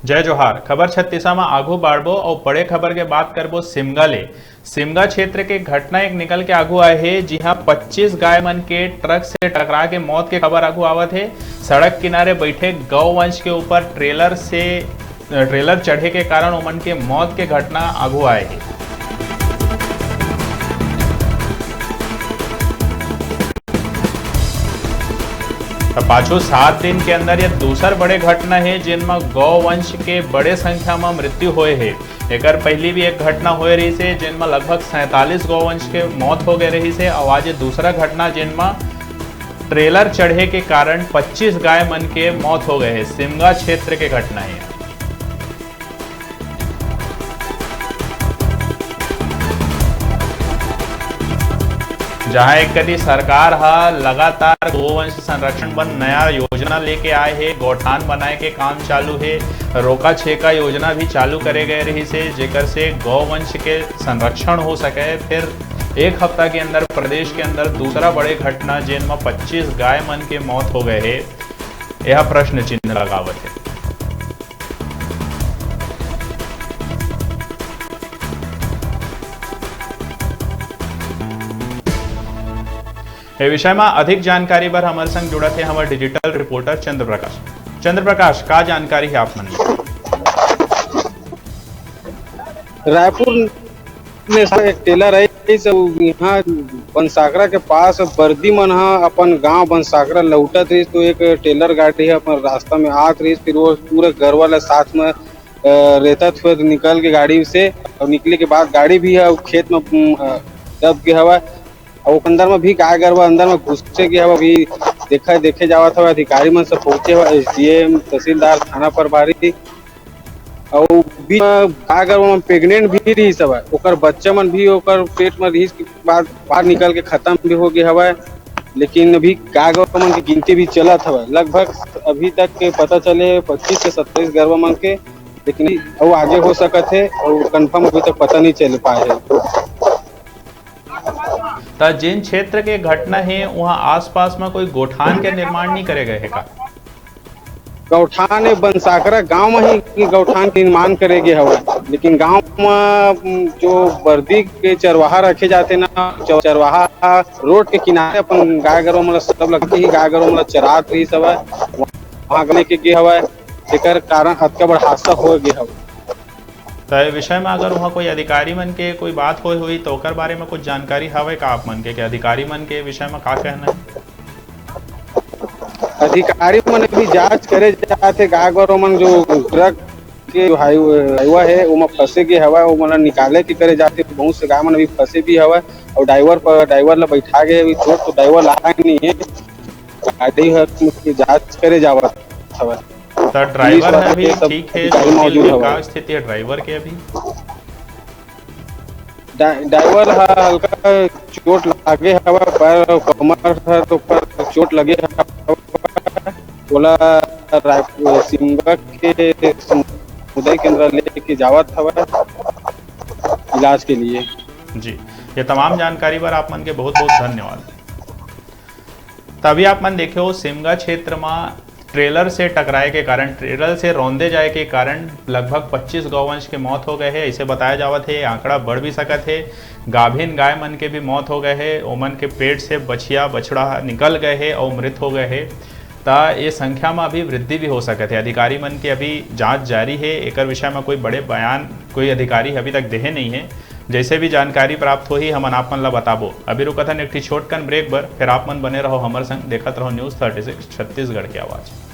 जय जोहार। खबर छत्तीसा में आगू बाढ़बो और बड़े खबर के बात करबो सिमगा ले। सिमगा क्षेत्र के घटना एक निकल के आगू आए है, जी हाँ 25 गाय मन के ट्रक से टकरा के मौत के खबर आगू आवत है। सड़क किनारे बैठे गौवंश के ऊपर ट्रेलर चढ़े के कारण उमन के मौत के घटना आगू आए है। तो पाछू 7 दिन के अंदर ये दूसर बड़े घटना है जिनमें गौवंश के बड़े संख्या में मृत्यु हुए है। एक पहली भी एक घटना हो रही से जिनमें लगभग 47 गौवंश के मौत हो गए रही से। और आज दूसरा घटना जिनमें ट्रेलर चढ़े के कारण 25 गाय मन के मौत हो गए है। सिमगा क्षेत्र के घटना है। जहां एक कदी सरकार लगातार गौवंश संरक्षण बर नया योजना लेके आए है, गौठान बनाए के काम चालू है, रोका छेका योजना भी चालू करे गए रही से जेकर से गौवंश के संरक्षण हो सके। फिर एक हफ्ता के अंदर प्रदेश के अंदर दूसरा बड़े घटना जिनमें 25 गाय मन के मौत हो गए है, यह प्रश्न चिन्ह लगावत है। ये विषय में अधिक जानकारी पर हमारे संग जुड़ा थे हमारे डिजिटल रिपोर्टर चंद्र प्रकाश का जानकारी है आप मन। रायपुर में एक टेलर है यहाँ बनसागरा के पास बर्दी मन अपन गांव बनसागरा लौटत रही, तो एक टेलर गाड़ी है अपन रास्ता में आत रही, फिर वो पूरे घर वाला साथ में रहता फिर निकल के गाड़ी से, और निकले के बाद गाड़ी भी है खेत में दब गया हुआ और अंदर में भी गाय गरवा अंदर में घुसे गया हुआ भी देखे जावा था। अधिकारी मन से पहुंचे हुआ SDM तहसीलदार थाना प्रभारी और भी गाय गरवा में प्रेग्नेंट भी रही सब है, ओकर बच्चा मन भी ओकर पेट में रही के बाद बाहर निकल के खत्म भी हो गया हुआ। लेकिन अभी गाय गरवा मन की गिनती भी चला था, लगभग अभी तक के पता चले 25 से 27 गरवा मन के, लेकिन वो आगे हो सकत है और कंफर्म अभी तक पता नहीं चल पाए है। तो जिन क्षेत्र के घटना है वहाँ आसपास में कोई गौठान के निर्माण नहीं करे गए है का? गौठान बनसागरा गांव में ही गौठान के निर्माण करे गए हवा, लेकिन गांव में जो वर्दी के चरवाहा रखे जाते ना, चरवाहा रोड के किनारे अपन गाय गरवा मतलब सब लगती ही गाय गरवा मतलब चरात रही सब है, वहाँ लेके गए हवा, जेकर कारण अतका बड़ा हादसा हो गया हवा। तो विषय में अगर वहाँ कोई अधिकारी मन के कोई बात हुई तो ओकर बारे में कुछ जानकारी हवे का आप मन के अधिकारी मन के विषय में का कहना है? अधिकारी मन भी जांच करे जाते गाय गरवा मन जो ट्रक के हाईवा है वो फंसे के हवा, वो मतलब निकाले के करे जाते, बहुत से गाय मन अभी फंसे भी हवा और ड्राइवर ला बैठा गए छोट, तो ड्राइवर लाया नहीं है, गाड़ी जांच करे जावा हवा। तो ड्राइवर है अभी ठीक है, क्या स्थिति है ड्राइवर के अभी? ड्राइवर हल्का चोट लगे हवा, पैर कमर है तो पर चोट लगे हवा, बोला सिमगा के समुदाय केंद्र लेके जावत हवा इलाज के लिए। जी, ये तमाम जानकारी पर आप मन के बहुत बहुत धन्यवाद। तभी आप मन देखे हो सिमगा क्षेत्र में ट्रेलर से टकराए के कारण, ट्रेलर से रौंदे जाए के कारण लगभग 25 गौवंश के मौत हो गए हैं, इसे बताया जावत है। आंकड़ा बढ़ भी सकत है। गाभिन गाय मन के भी मौत हो गए हैं, ओमन के पेट से बछिया बछड़ा निकल गए हैं और मृत हो गए हैं। ता ये संख्या में अभी वृद्धि भी हो सकत है। अधिकारी मन के अभी जांच जारी है, एक विषय में कोई बड़े बयान कोई अधिकारी अभी तक देहे नहीं है। जैसे भी जानकारी प्राप्त हो ही हमन आप मन ला बताबो। अभी रुकथन एक छोटकन ब्रेक बर, फिर आप मन बने रहो हमारे संग, देखत रहो न्यूज़ 36 छत्तीसगढ़ की आवाज़।